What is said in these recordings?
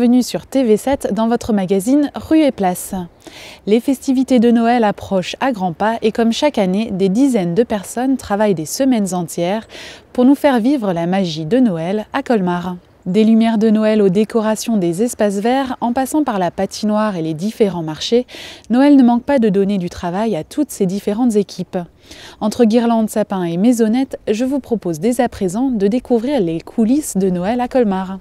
bienvenue sur TV7 dans votre magazine Rue et Place. Les festivités de Noël approchent à grands pas et comme chaque année, des dizaines de personnes travaillent des semaines entières pour nous faire vivre la magie de Noël à Colmar. Des lumières de Noël aux décorations des espaces verts, en passant par la patinoire et les différents marchés, Noël ne manque pas de donner du travail à toutes ces différentes équipes. Entre guirlandes, sapins et maisonnettes, je vous propose dès à présent de découvrir les coulisses de Noël à Colmar.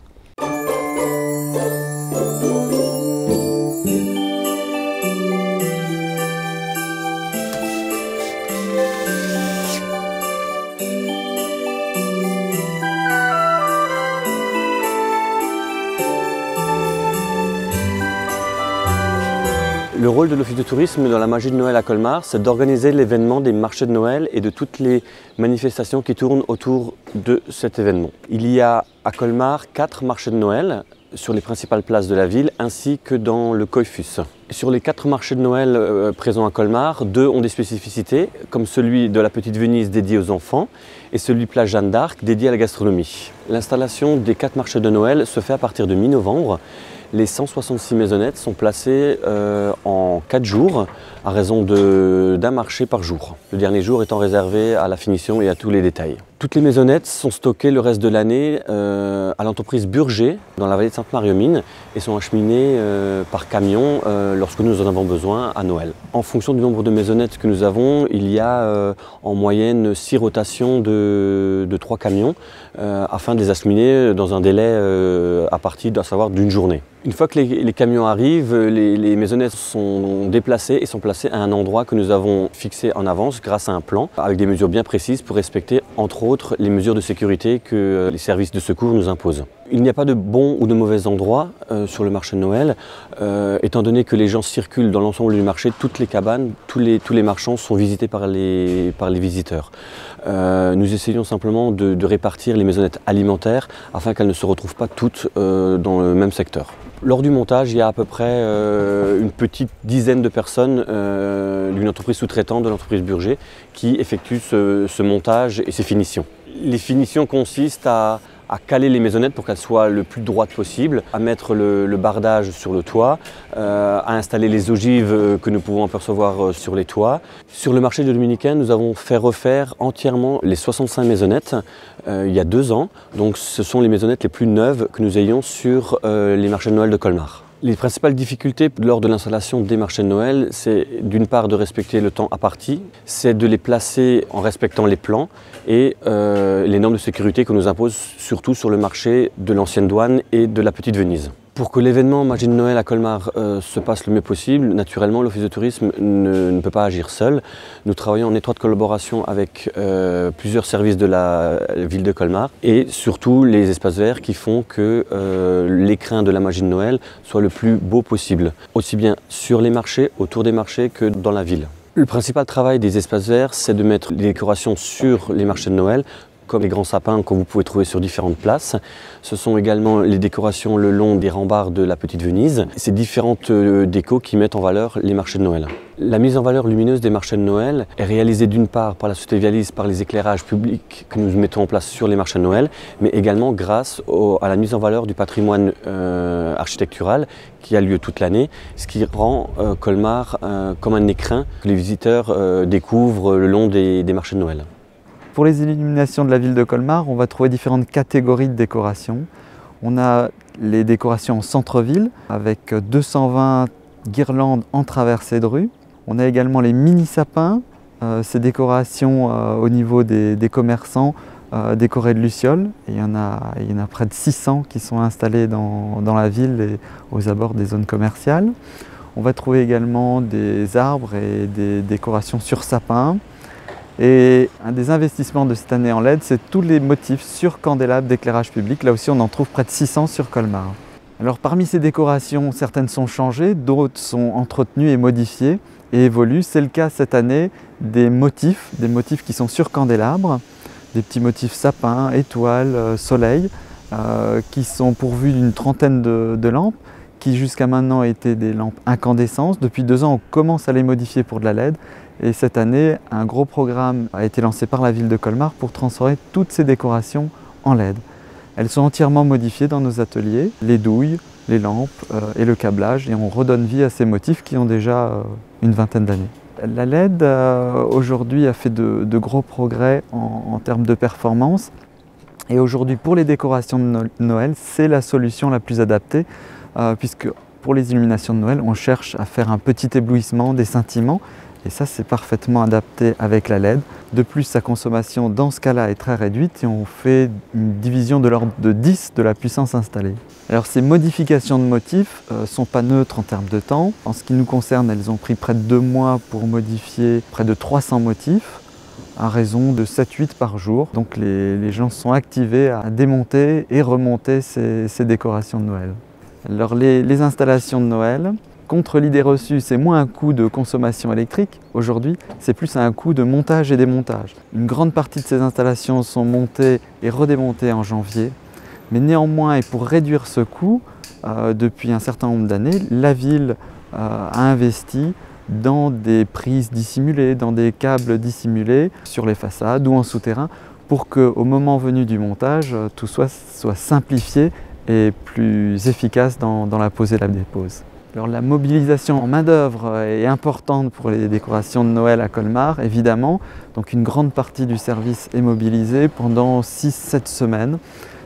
Le rôle de l'Office de tourisme dans la magie de Noël à Colmar, c'est d'organiser l'événement des marchés de Noël et de toutes les manifestations qui tournent autour de cet événement. Il y a à Colmar 4 marchés de Noël sur les principales places de la ville ainsi que dans le Coiffus. Sur les 4 marchés de Noël présents à Colmar, 2 ont des spécificités, comme celui de la Petite Venise dédié aux enfants et celui Place Jeanne d'Arc dédié à la gastronomie. L'installation des 4 marchés de Noël se fait à partir de mi-novembre. Les 166 maisonnettes sont placées en 4 jours à raison d'un marché par jour. Le dernier jour étant réservé à la finition et à tous les détails. Toutes les maisonnettes sont stockées le reste de l'année à l'entreprise Burger dans la vallée de Sainte-Marie-aux-Mines et sont acheminées par camion lorsque nous en avons besoin à Noël. En fonction du nombre de maisonnettes que nous avons, il y a en moyenne 6 rotations de 3 camions afin de les acheminer dans un délai à partir à savoir d'une journée. Une fois que les camions arrivent, les maisonnettes sont déplacées et sont placées à un endroit que nous avons fixé en avance grâce à un plan avec des mesures bien précises pour respecter entre autres les mesures de sécurité que les services de secours nous imposent. Il n'y a pas de bon ou de mauvais endroit sur le marché de Noël, étant donné que les gens circulent dans l'ensemble du marché, toutes les cabanes, tous les marchands sont visités par les visiteurs. Nous essayons simplement de répartir les maisonnettes alimentaires afin qu'elles ne se retrouvent pas toutes dans le même secteur. Lors du montage, il y a à peu près une petite dizaine de personnes d'une entreprise sous-traitante de l'entreprise Burger qui effectuent ce montage et ces finitions. Les finitions consistent à caler les maisonnettes pour qu'elles soient le plus droites possible, à mettre le bardage sur le toit, à installer les ogives que nous pouvons apercevoir sur les toits. Sur le marché de Dominicain, nous avons fait refaire entièrement les 65 maisonnettes il y a 2 ans. Donc ce sont les maisonnettes les plus neuves que nous ayons sur les marchés de Noël de Colmar. Les principales difficultés lors de l'installation des marchés de Noël, c'est d'une part de respecter le temps imparti, c'est de les placer en respectant les plans et les normes de sécurité qu'on nous impose surtout sur le marché de l'ancienne douane et de la Petite Venise. Pour que l'événement Magie de Noël à Colmar se passe le mieux possible, naturellement l'Office de tourisme ne peut pas agir seul. Nous travaillons en étroite collaboration avec plusieurs services de la ville de Colmar et surtout les espaces verts qui font que l'écrin de la Magie de Noël soit le plus beau possible, aussi bien sur les marchés, autour des marchés que dans la ville. Le principal travail des espaces verts, c'est de mettre les décorations sur les marchés de Noël, comme les grands sapins que vous pouvez trouver sur différentes places. Ce sont également les décorations le long des remparts de la Petite Venise. Ces différentes décos qui mettent en valeur les marchés de Noël. La mise en valeur lumineuse des marchés de Noël est réalisée d'une part par la société Vialis, par les éclairages publics que nous mettons en place sur les marchés de Noël, mais également grâce à la mise en valeur du patrimoine architectural qui a lieu toute l'année, ce qui rend Colmar comme un écrin que les visiteurs découvrent le long des marchés de Noël. Pour les illuminations de la ville de Colmar, on va trouver différentes catégories de décorations. On a les décorations en centre-ville avec 220 guirlandes en traversée de rue. On a également les mini-sapins, ces décorations au niveau des commerçants décorés de lucioles. Et il y en a près de 600 qui sont installés dans la ville et aux abords des zones commerciales. On va trouver également des arbres et des décorations sur sapins. Et un des investissements de cette année en LED, c'est tous les motifs sur candélabres d'éclairage public. Là aussi, on en trouve près de 600 sur Colmar. Alors parmi ces décorations, certaines sont changées, d'autres sont entretenues et modifiées et évoluent. C'est le cas cette année des motifs qui sont sur candélabres, des petits motifs sapins, étoiles, soleil, qui sont pourvus d'une trentaine de lampes, qui jusqu'à maintenant étaient des lampes incandescentes. Depuis 2 ans, on commence à les modifier pour de la LED. Et cette année, un gros programme a été lancé par la ville de Colmar pour transformer toutes ces décorations en LED. Elles sont entièrement modifiées dans nos ateliers. Les douilles, les lampes et le câblage, et on redonne vie à ces motifs qui ont déjà une vingtaine d'années. La LED aujourd'hui a fait de gros progrès en termes de performance, et aujourd'hui pour les décorations de Noël, c'est la solution la plus adaptée, puisque pour les illuminations de Noël, on cherche à faire un petit éblouissement, des scintillements, et ça c'est parfaitement adapté avec la LED. De plus, sa consommation dans ce cas-là est très réduite et on fait une division de l'ordre de 10 de la puissance installée. Alors ces modifications de motifs ne sont pas neutres en termes de temps. En ce qui nous concerne, elles ont pris près de 2 mois pour modifier près de 300 motifs à raison de 7-8 par jour. Donc les gens sont activés à démonter et remonter ces décorations de Noël. Alors les installations de Noël, contre l'idée reçue, c'est moins un coût de consommation électrique aujourd'hui, c'est plus un coût de montage et démontage. Une grande partie de ces installations sont montées et redémontées en janvier, mais néanmoins, et pour réduire ce coût, depuis un certain nombre d'années, la ville a investi dans des prises dissimulées, dans des câbles dissimulés sur les façades ou en souterrain, pour qu'au moment venu du montage, tout soit simplifié et plus efficace dans la pose et la dépose. Alors, la mobilisation en main-d'œuvre est importante pour les décorations de Noël à Colmar, évidemment. Donc une grande partie du service est mobilisée pendant 6-7 semaines,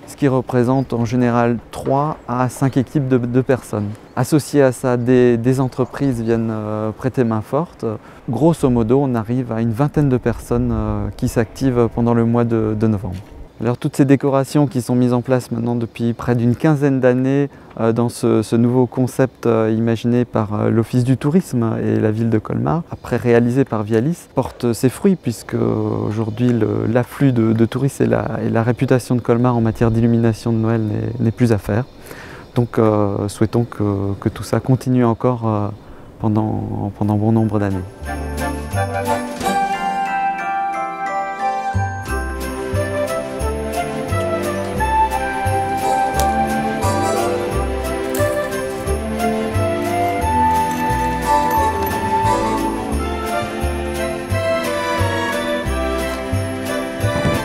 ce qui représente en général 3 à 5 équipes de personnes. Associé à ça, des entreprises viennent prêter main forte. Grosso modo, on arrive à une vingtaine de personnes qui s'activent pendant le mois de novembre. Alors toutes ces décorations qui sont mises en place maintenant depuis près d'une quinzaine d'années dans ce nouveau concept imaginé par l'Office du tourisme et la ville de Colmar, après réalisé par Vialis, portent ses fruits puisque aujourd'hui l'afflux de touristes et la réputation de Colmar en matière d'illumination de Noël n'est plus à faire. Donc souhaitons que tout ça continue encore pendant bon nombre d'années.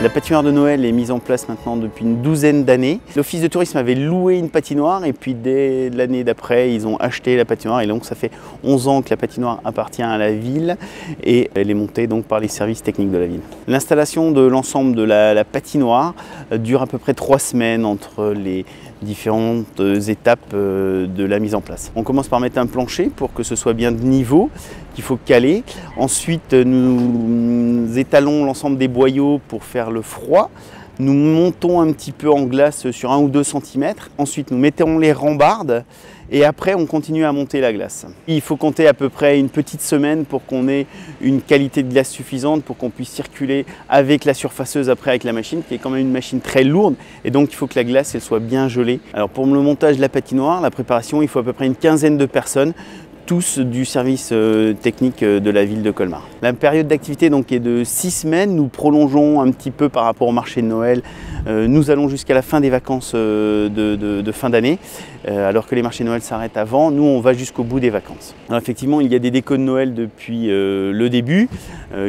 La patinoire de Noël est mise en place maintenant depuis une douzaine d'années. L'Office de tourisme avait loué une patinoire et puis dès l'année d'après, ils ont acheté la patinoire et donc ça fait 11 ans que la patinoire appartient à la ville et elle est montée donc par les services techniques de la ville. L'installation de l'ensemble de la patinoire dure à peu près 3 semaines entre les différentes étapes de la mise en place. On commence par mettre un plancher pour que ce soit bien de niveau, qu'il faut caler. Ensuite, nous étalons l'ensemble des boyaux pour faire le froid. Nous montons un petit peu en glace sur 1 ou 2 cm. Ensuite, nous mettons les rambardes et après, on continue à monter la glace. Il faut compter à peu près une petite semaine pour qu'on ait une qualité de glace suffisante pour qu'on puisse circuler avec la surfaceuse après avec la machine, qui est quand même une machine très lourde. Et donc, il faut que la glace elle soit bien gelée. Alors, pour le montage de la patinoire, la préparation, il faut à peu près une quinzaine de personnes, tous du service technique de la ville de Colmar. La période d'activité donc est de 6 semaines. Nous prolongeons un petit peu par rapport au marché de Noël. Nous allons jusqu'à la fin des vacances de fin d'année, alors que les marchés de Noël s'arrêtent avant. Nous, on va jusqu'au bout des vacances. Alors effectivement, il y a des décos de Noël depuis le début,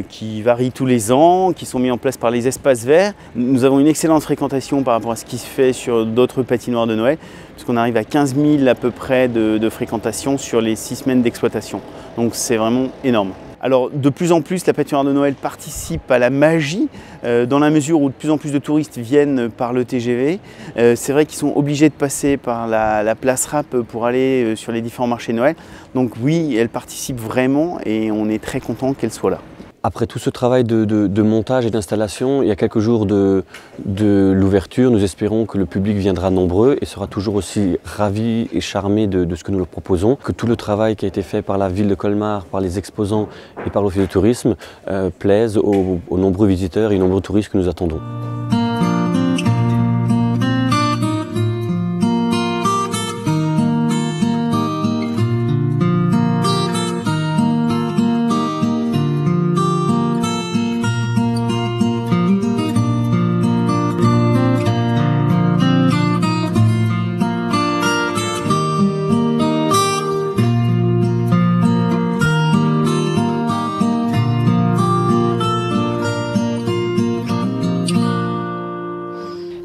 qui varient tous les ans, qui sont mis en place par les espaces verts. Nous avons une excellente fréquentation par rapport à ce qui se fait sur d'autres patinoires de Noël, puisqu'on arrive à 15 000 à peu près de fréquentation sur les 6 semaines d'exploitation. Donc c'est vraiment énorme. Alors de plus en plus, la patinoire de Noël participe à la magie dans la mesure où de plus en plus de touristes viennent par le TGV. C'est vrai qu'ils sont obligés de passer par la place Rapp pour aller sur les différents marchés de Noël. Donc oui, elle participe vraiment et on est très content qu'elle soit là. Après tout ce travail de montage et d'installation, il y a quelques jours de l'ouverture, nous espérons que le public viendra nombreux et sera toujours aussi ravi et charmé de ce que nous leur proposons, que tout le travail qui a été fait par la ville de Colmar, par les exposants et par l'Office de tourisme plaise aux nombreux visiteurs et aux nombreux touristes que nous attendons.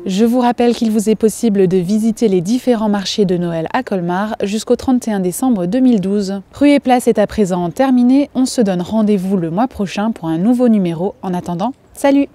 Je vous rappelle qu'il vous est possible de visiter les différents marchés de Noël à Colmar jusqu'au 31 décembre 2012. Rue et Place est à présent terminée. On se donne rendez-vous le mois prochain pour un nouveau numéro. En attendant, salut!